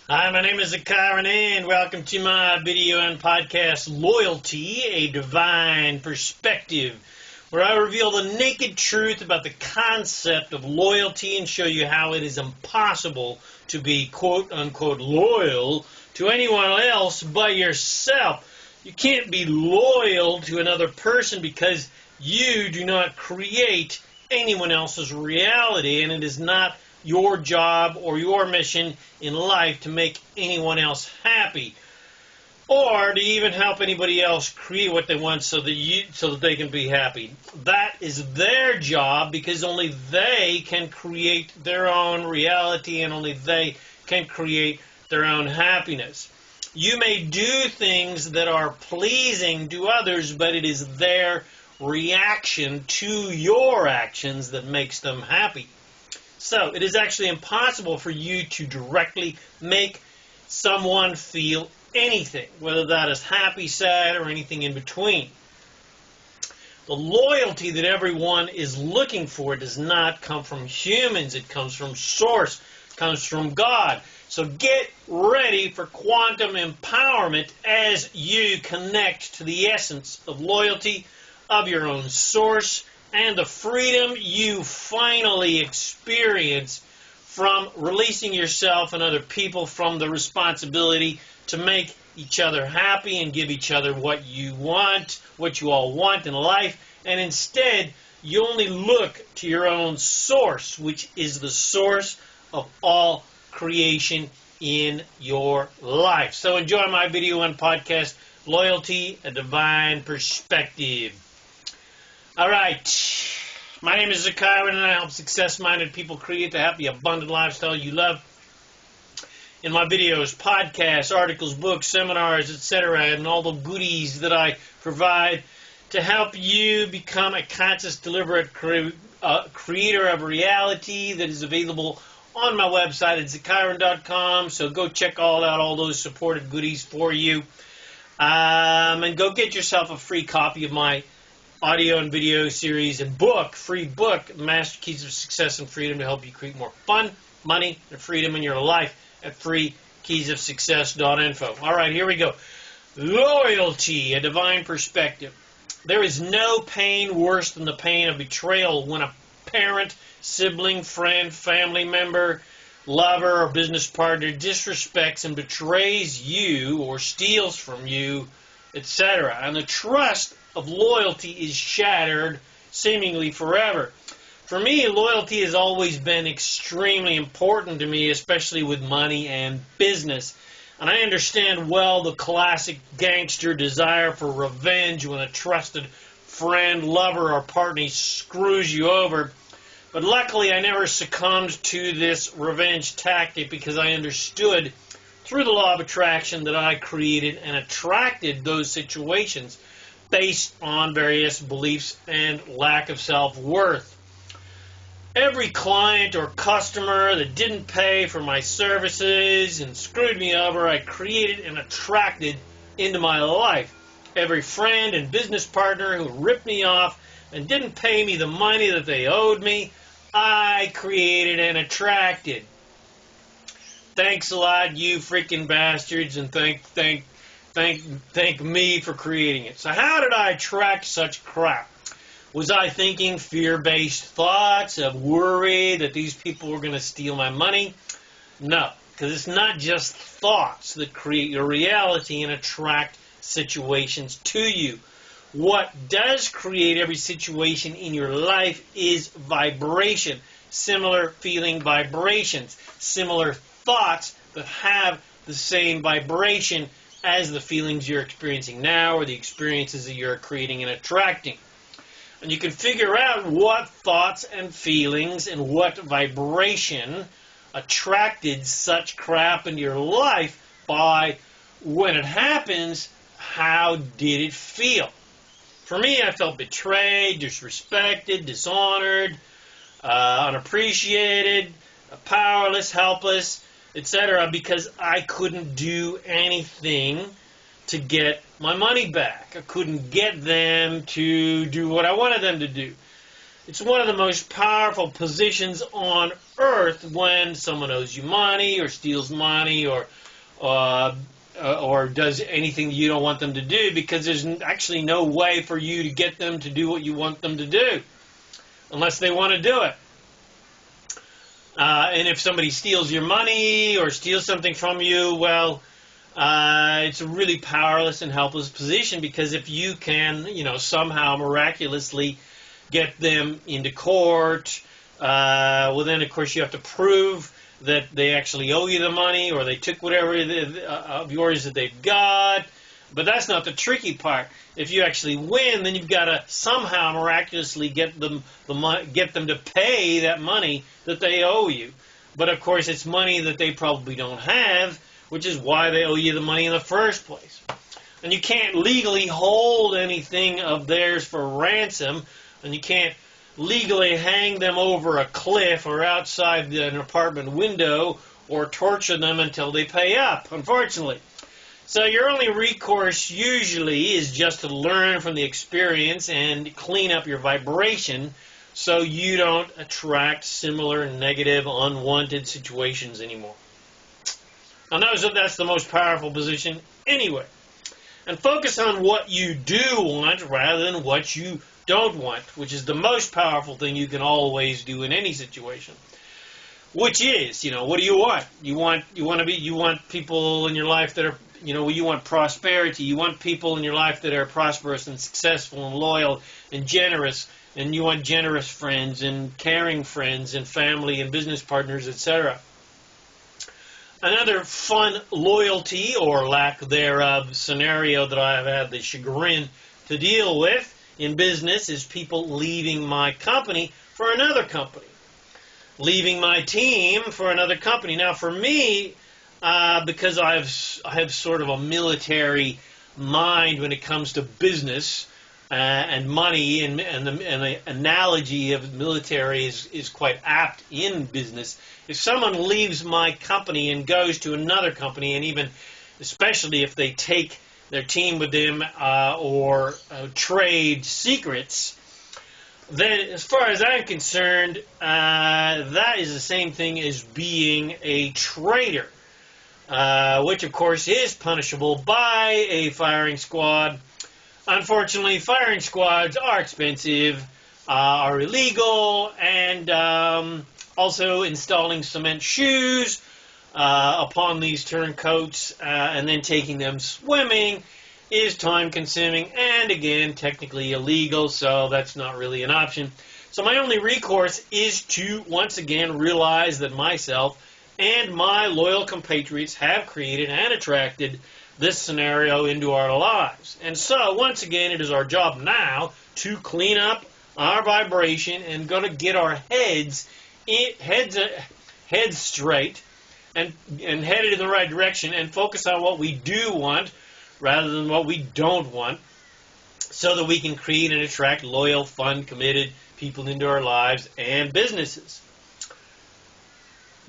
Hi, my name is ZaKaiRan, and welcome to my video and podcast, Loyalty, a Divine Perspective, where I reveal the naked truth about the concept of loyalty and show you how it is impossible to be quote-unquote loyal to anyone else but yourself. You can't be loyal to another person because you do not create anyone else's reality, and it is not your job or your mission in life to make anyone else happy or to even help anybody else create what they want so that they can be happy. That is their job because only they can create their own reality and only they can create their own happiness. You may do things that are pleasing to others, but it is their reaction to your actions that makes them happy. So it is actually impossible for you to directly make someone feel anything, whether that is happy, sad, or anything in between. The loyalty that everyone is looking for does not come from humans. It comes from Source. It comes from God. So get ready for quantum empowerment as you connect to the essence of loyalty, of your own source, and the freedom you finally experience from releasing yourself and other people from the responsibility to make each other happy and give each other what you want, what you all want in life, and instead you only look to your own source, which is the source of all creation in your life. So enjoy my video and podcast, Loyalty, a Divine Perspective. All right, my name is ZaKaiRan, and I help success-minded people create the happy, abundant lifestyle you love. In my videos, podcasts, articles, books, seminars, etc., and all the goodies that I provide to help you become a conscious, deliberate creator of reality that is available on my website at ZaKaiRan.com. So go check out all those supported goodies for you. And go get yourself a free copy of my audio and video series and free book, Master Keys of Success and Freedom, to help you create more fun, money, and freedom in your life at freekeysofsuccess.info. All right, here we go. Loyalty, a divine perspective. There is no pain worse than the pain of betrayal when a parent, sibling, friend, family member, lover, or business partner disrespects and betrays you or steals from you, etc. And the trust of loyalty is shattered seemingly forever. For me, loyalty has always been extremely important to me, especially with money and business. And I understand well the classic gangster desire for revenge when a trusted friend, lover, or partner screws you over. But luckily, I never succumbed to this revenge tactic because I understood through the law of attraction that I created and attracted those situations based on various beliefs and lack of self-worth. Every client or customer that didn't pay for my services and screwed me over, I created and attracted into my life. Every friend and business partner who ripped me off and didn't pay me the money that they owed me, I created and attracted. Thanks a lot, you freaking bastards, and thank me for creating it. So how did I attract such crap? Was I thinking fear-based thoughts of worry that these people were going to steal my money? No, because it's not just thoughts that create your reality and attract situations to you. What does create every situation in your life is vibration, similar feeling vibrations, similar thoughts that have the same vibration as the feelings you're experiencing now or the experiences that you're creating and attracting. And you can figure out what thoughts and feelings and what vibration attracted such crap into your life by, when it happens, how did it feel? For me, I felt betrayed, disrespected, dishonored, unappreciated, powerless, helpless, etc., because I couldn't do anything to get my money back. I couldn't get them to do what I wanted them to do. It's one of the most powerful positions on earth when someone owes you money or steals money or does anything you don't want them to do, because there's actually no way for you to get them to do what you want them to do unless they want to do it. And if somebody steals your money or steals something from you, well, it's a really powerless and helpless position, because if you can, somehow miraculously get them into court, well then of course you have to prove that they actually owe you the money, or they took whatever of yours that they've got. But that's not the tricky part. If you actually win, then you've got to somehow miraculously get them to pay that money that they owe you. But of course it's money that they probably don't have, which is why they owe you the money in the first place. And you can't legally hold anything of theirs for ransom, and you can't legally hang them over a cliff or outside an apartment window or torture them until they pay up, unfortunately. So your only recourse usually is just to learn from the experience and clean up your vibration so you don't attract similar negative, unwanted situations anymore. Now notice that that's the most powerful position anyway. And focus on what you do want rather than what you don't want, which is the most powerful thing you can always do in any situation. Which is, what do you want? You want people in your life that are, you want prosperity. You want people in your life that are prosperous and successful and loyal and generous. And you want generous friends and caring friends and family and business partners, etc. Another fun loyalty or lack thereof scenario that I have had the chagrin to deal with in business is people leaving my company for another company, leaving my team for another company. Now, for me, because I have sort of a military mind when it comes to business and money, and the analogy of military is quite apt in business. If someone leaves my company and goes to another company, and even especially if they take their team with them or trade secrets, then as far as I'm concerned, that is the same thing as being a traitor, which of course is punishable by a firing squad. Unfortunately, firing squads are expensive, are illegal, and also installing cement shoes upon these turncoats and then taking them swimming is time-consuming and, again, technically illegal, so that's not really an option. So my only recourse is to, once again, realize that myself and my loyal compatriots have created and attracted this scenario into our lives. And so, once again, it is our job now to clean up our vibration and go to get our heads straight and headed in the right direction, and focus on what we do want rather than what we don't want, so that we can create and attract loyal, fun, committed people into our lives and businesses.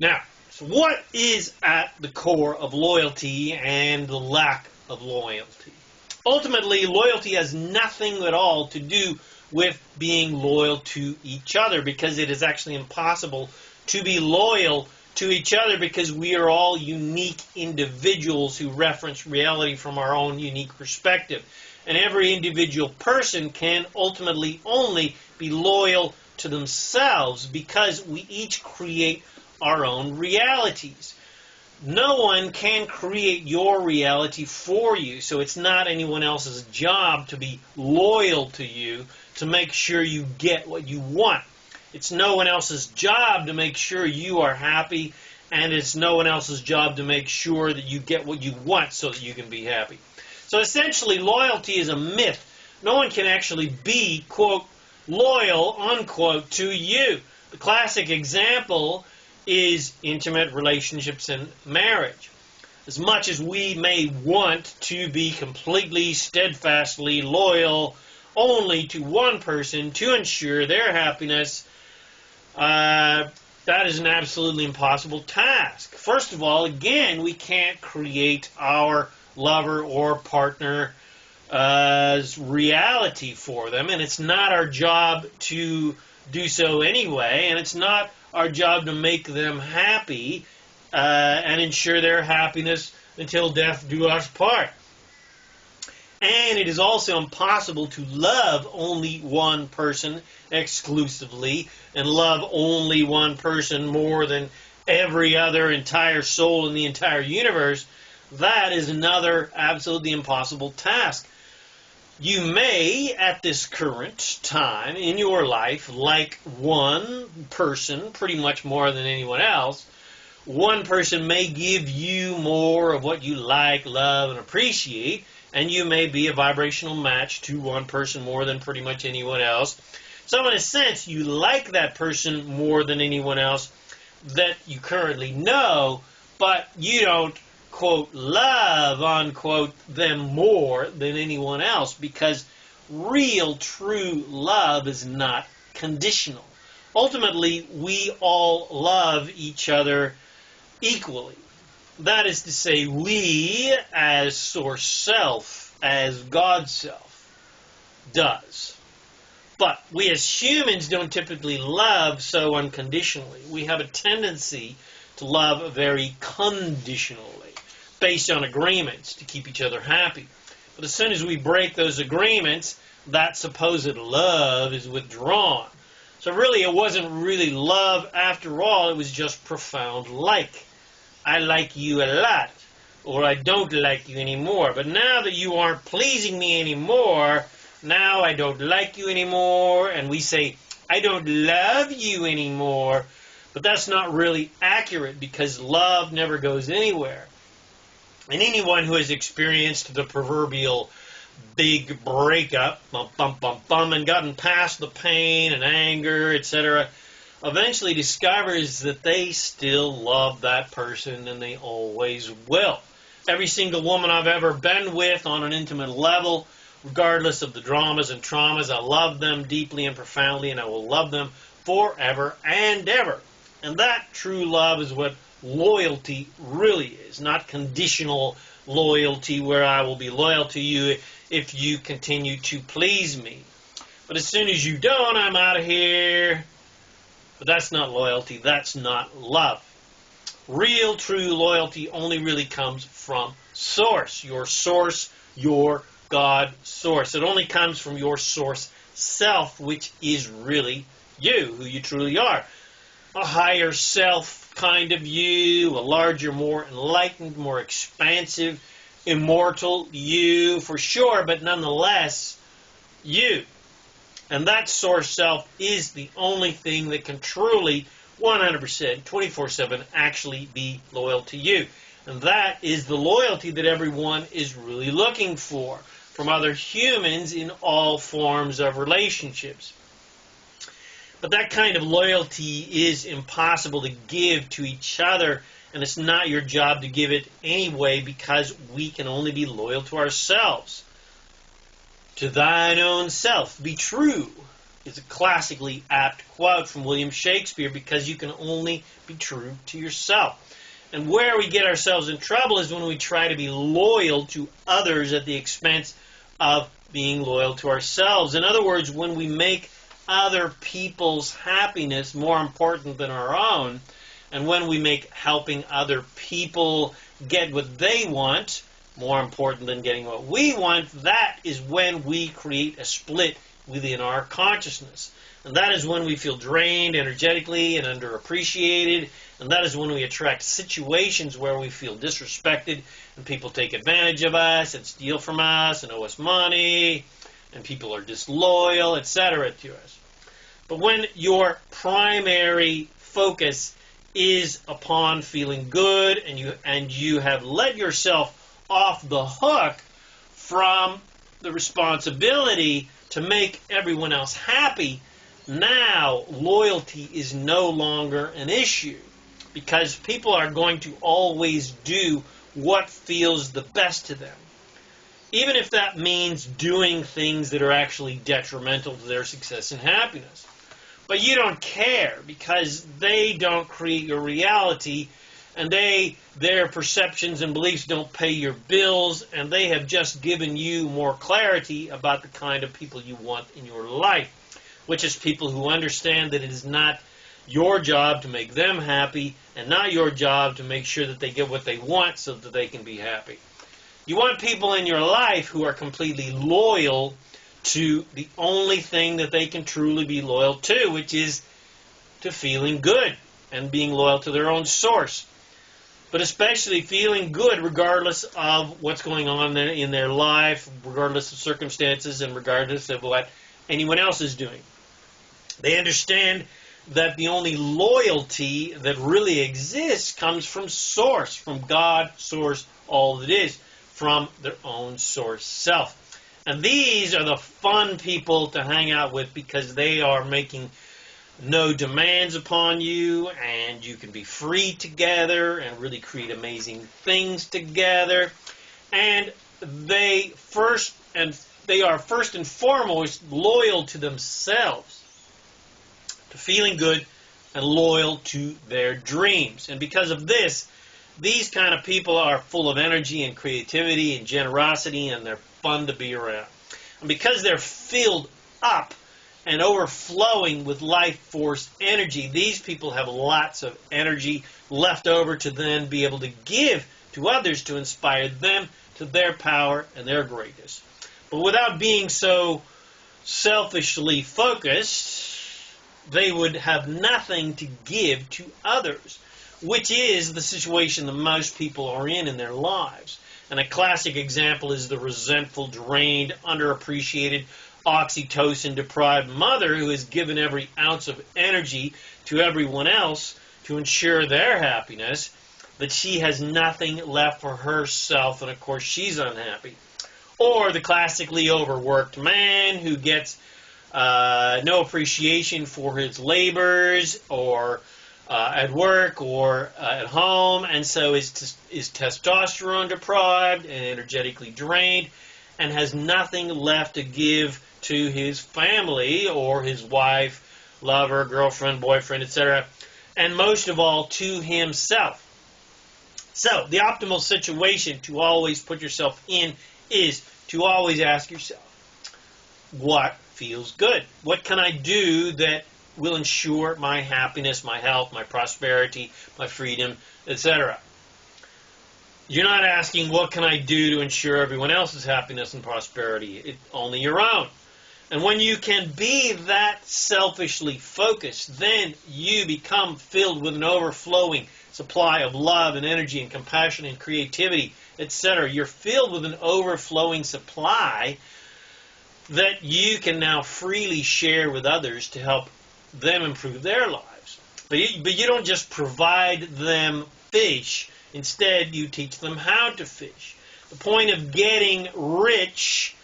Now, so what is at the core of loyalty and the lack of loyalty? Ultimately, loyalty has nothing at all to do with being loyal to each other, because it is actually impossible to be loyal to each other, because we are all unique individuals who reference reality from our own unique perspective. And every individual person can ultimately only be loyal to themselves, because we each create our own realities. No one can create your reality for you, so it's not anyone else's job to be loyal to you to make sure you get what you want. It's no one else's job to make sure you are happy, and it's no one else's job to make sure that you get what you want so that you can be happy. So essentially, loyalty is a myth. No one can actually be, quote, loyal, unquote, to you. The classic example is intimate relationships and marriage. As much as we may want to be completely, steadfastly loyal only to one person to ensure their happiness, that is an absolutely impossible task. First of all, again, we can't create our lover or partner's reality for them, and it's not our job to do so anyway, and it's not our job to make them happy and ensure their happiness until death do us part. And it is also impossible to love only one person exclusively and love only one person more than every other entire soul in the entire universe. That is another absolutely impossible task. You may, at this current time in your life, like one person pretty much more than anyone else. One person may give you more of what you like, love, and appreciate, and you may be a vibrational match to one person more than pretty much anyone else. So in a sense, you like that person more than anyone else that you currently know, but you don't, quote, love, unquote, them more than anyone else, because real, true love is not conditional. Ultimately, we all love each other equally. That is to say, we as Source Self, as God Self, does. But we as humans don't typically love so unconditionally. We have a tendency to love very conditionally, based on agreements to keep each other happy. But as soon as we break those agreements, that supposed love is withdrawn. So really, it wasn't really love after all. It was just profound like. I like you a lot, or I don't like you anymore. But now that you aren't pleasing me anymore, now I don't like you anymore, and we say, I don't love you anymore. But that's not really accurate, because love never goes anywhere. And anyone who has experienced the proverbial big breakup, and gotten past the pain and anger, etc., eventually discovers that they still love that person, and they always will. Every single woman I've ever been with on an intimate level, regardless of the dramas and traumas, I love them deeply and profoundly, and I will love them forever and ever. And that true love is what loyalty really is, not conditional loyalty where I will be loyal to you if you continue to please me. But as soon as you don't, I'm out of here. But that's not loyalty. That's not love. Real, true loyalty only really comes from Source. Your Source, your God Source. It only comes from your Source Self, which is really you, who you truly are. A higher self kind of you, a larger, more enlightened, more expansive, immortal you, for sure, but nonetheless, you. And that Source Self is the only thing that can truly, 100%, 24/7, actually be loyal to you. And that is the loyalty that everyone is really looking for from other humans in all forms of relationships. But that kind of loyalty is impossible to give to each other, and it's not your job to give it anyway, because we can only be loyal to ourselves. To thine own self be true is a classically apt quote from William Shakespeare, because you can only be true to yourself. And where we get ourselves in trouble is when we try to be loyal to others at the expense of being loyal to ourselves. In other words, when we make other people's happiness more important than our own, and when we make helping other people get what they want more important than getting what we want, that is when we create a split within our consciousness. And that is when we feel drained energetically and underappreciated, and that is when we attract situations where we feel disrespected, and people take advantage of us and steal from us and owe us money, and people are disloyal, etc. to us. But when your primary focus is upon feeling good, and you have let yourself off the hook from the responsibility to make everyone else happy, now loyalty is no longer an issue, because people are going to always do what feels the best to them, even if that means doing things that are actually detrimental to their success and happiness. But you don't care, because they don't create your reality, and their perceptions and beliefs don't pay your bills, and they have just given you more clarity about the kind of people you want in your life. which is people who understand that it is not your job to make them happy and not your job to make sure that they get what they want so that they can be happy. You want people in your life who are completely loyal to the only thing that they can truly be loyal to, which is to feeling good and being loyal to their own source. But especially feeling good regardless of what's going on in their life, regardless of circumstances, and regardless of what anyone else is doing. They understand that the only loyalty that really exists comes from source, from God, source, all that is, from their own source self. And these are the fun people to hang out with because they are making no demands upon you, and you can be free together and really create amazing things together. And they are first and foremost loyal to themselves, to feeling good, and loyal to their dreams. And because of this, these kind of people are full of energy and creativity and generosity, and they're fun to be around. And because they're filled up and overflowing with life force energy, these people have lots of energy left over to then be able to give to others to inspire them to their power and their greatness. But without being so selfishly focused, they would have nothing to give to others, which is the situation that most people are in their lives. And a classic example is the resentful, drained, underappreciated, oxytocin-deprived mother who has given every ounce of energy to everyone else to ensure their happiness, that she has nothing left for herself, and of course she's unhappy. Or the classically overworked man who gets no appreciation for his labors, or at work or at home, and so is testosterone deprived and energetically drained, and has nothing left to give to his family or his wife, lover, girlfriend, boyfriend, etc., and most of all to himself. So the optimal situation to always put yourself in is to always ask yourself, what feels good? What can I do that will ensure my happiness, my health, my prosperity, my freedom, etc.? You're not asking, what can I do to ensure everyone else's happiness and prosperity? It's only your own. And when you can be that selfishly focused, then you become filled with an overflowing supply of love and energy and compassion and creativity, etc. You're filled with an overflowing supply that you can now freely share with others to help them improve their lives. But you don't just provide them fish. Instead, you teach them how to fish. The point of getting rich,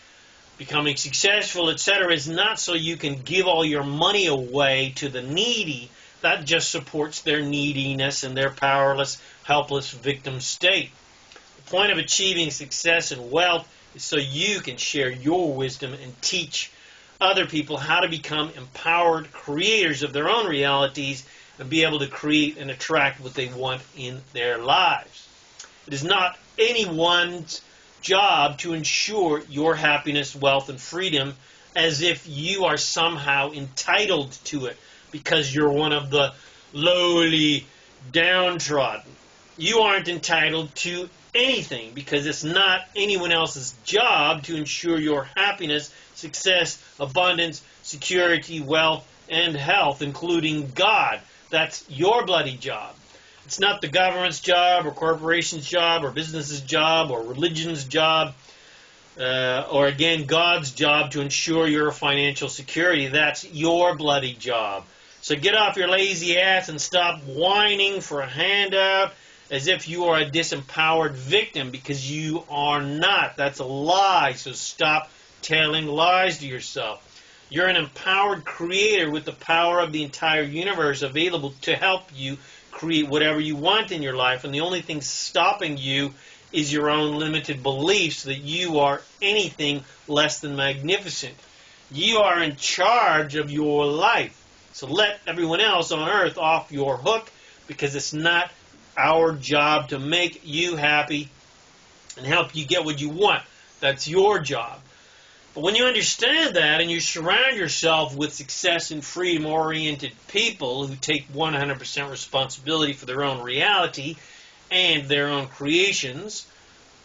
becoming successful, etc., is not so you can give all your money away to the needy. That just supports their neediness and their powerless, helpless victim state. The point of achieving success and wealth is so you can share your wisdom and teach other people how to become empowered creators of their own realities and be able to create and attract what they want in their lives. It is not anyone's job to ensure your happiness, wealth, and freedom as if you are somehow entitled to it because you're one of the lowly, downtrodden. You aren't entitled to anything because it's not anyone else's job to ensure your happiness, success, abundance, security, wealth, and health, including God. That's your bloody job. It's not the government's job or corporation's job or business's job or religion's job or, again, God's job to ensure your financial security. That's your bloody job. So get off your lazy ass and stop whining for a handout as if you are a disempowered victim, because you are not. That's a lie, so stop telling lies to yourself. You're an empowered creator with the power of the entire universe available to help you create whatever you want in your life, and the only thing stopping you is your own limited beliefs that you are anything less than magnificent. You are in charge of your life, so let everyone else on earth off your hook, because it's not our job to make you happy and help you get what you want. That's your job. But when you understand that and you surround yourself with success and freedom-oriented people who take 100% responsibility for their own reality and their own creations,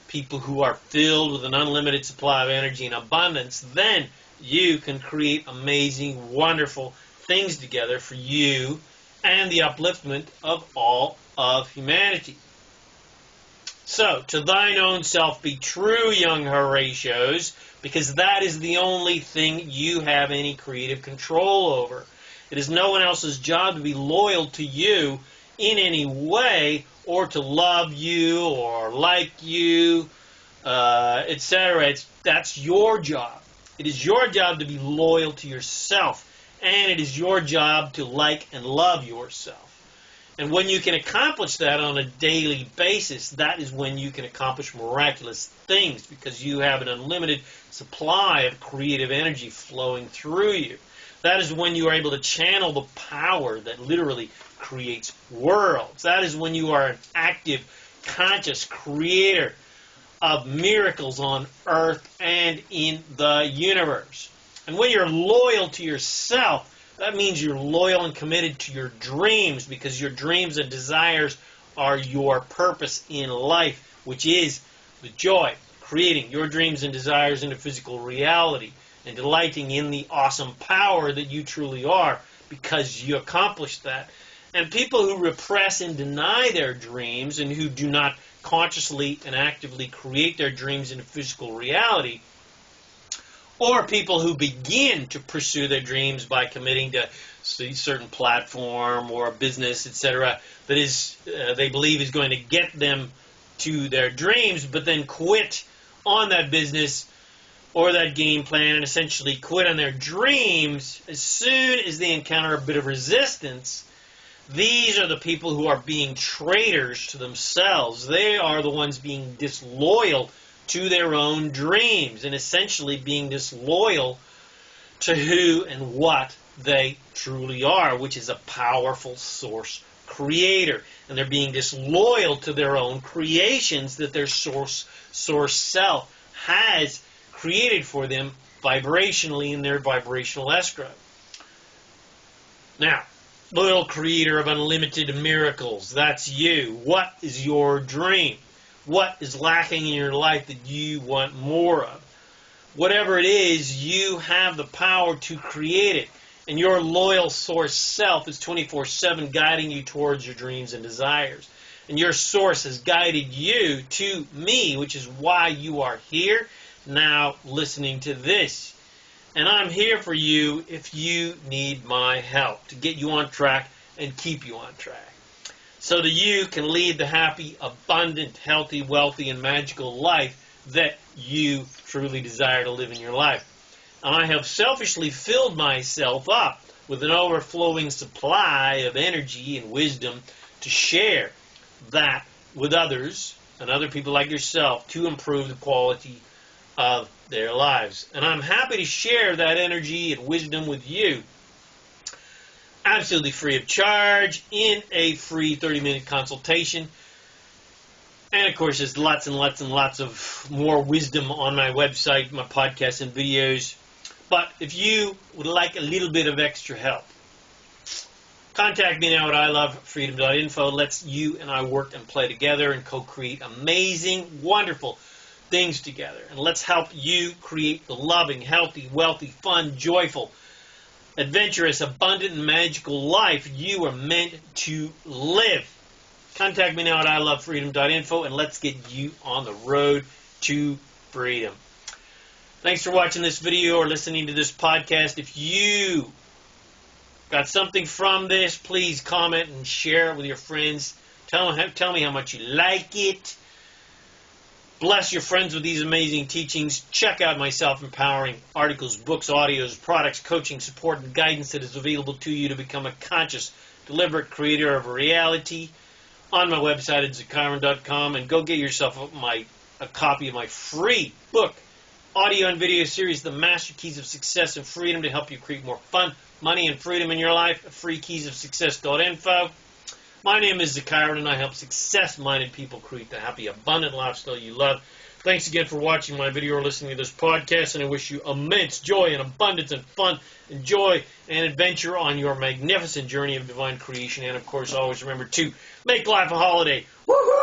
people who are filled with an unlimited supply of energy and abundance, then you can create amazing, wonderful things together for you and the upliftment of all of humanity. So, to thine own self be true, young Horatios, because that is the only thing you have any creative control over. It is no one else's job to be loyal to you in any way, or to love you, or like you, etc. That's your job. It is your job to be loyal to yourself, and it is your job to like and love yourself. And when you can accomplish that on a daily basis, that is when you can accomplish miraculous things, because you have an unlimited supply of creative energy flowing through you. That is when you are able to channel the power that literally creates worlds. That is when you are an active, conscious creator of miracles on earth and in the universe. And when you're loyal to yourself, that means you're loyal and committed to your dreams, because your dreams and desires are your purpose in life, which is the joy of creating your dreams and desires into physical reality and delighting in the awesome power that you truly are because you accomplished that. And people who repress and deny their dreams and who do not consciously and actively create their dreams into physical reality, or people who begin to pursue their dreams by committing to a certain platform or a business, etc., that is they believe is going to get them to their dreams, but then quit on that business or that game plan and essentially quit on their dreams as soon as they encounter a bit of resistance. These are the people who are being traitors to themselves. They are the ones being disloyal to their own dreams and essentially being disloyal to who and what they truly are, which is a powerful source creator. And they're being disloyal to their own creations that their source self has created for them vibrationally in their vibrational escrow. Now, loyal creator of unlimited miracles, that's you. What is your dream? What is lacking in your life that you want more of? Whatever it is, you have the power to create it. And your loyal source self is 24/7 guiding you towards your dreams and desires. And your source has guided you to me, which is why you are here now listening to this. And I'm here for you if you need my help to get you on track and keep you on track, so that you can lead the happy, abundant, healthy, wealthy, and magical life that you truly desire to live in your life. And I have selfishly filled myself up with an overflowing supply of energy and wisdom to share that with others and other people like yourself to improve the quality of their lives. And I'm happy to share that energy and wisdom with you absolutely free of charge in a free 30-minute consultation. And of course, there's lots and lots and lots of more wisdom on my website, my podcasts and videos. But if you would like a little bit of extra help, contact me now at ilovefreedom.info. Let's you and I work and play together and co-create amazing, wonderful things together. And let's help you create the loving, healthy, wealthy, fun, joyful, adventurous, abundant, and magical life you are meant to live. Contact me now at ilovefreedom.info and let's get you on the road to freedom. Thanks for watching this video or listening to this podcast. If you got something from this, please comment and share it with your friends. Tell me how much you like it. Bless your friends with these amazing teachings. Check out my self-empowering articles, books, audios, products, coaching, support, and guidance that is available to you to become a conscious, deliberate creator of reality on my website at ZaKaiRan.com. And go get yourself a copy of my free book, audio and video series, The Master Keys of Success and Freedom, to help you create more fun, money, and freedom in your life. freekeysofsuccess.info. My name is ZaKaiRan, and I help success-minded people create the happy, abundant lifestyle you love. Thanks again for watching my video or listening to this podcast, and I wish you immense joy and abundance and fun and joy and adventure on your magnificent journey of divine creation. And, of course, always remember to make life a holiday. Woohoo!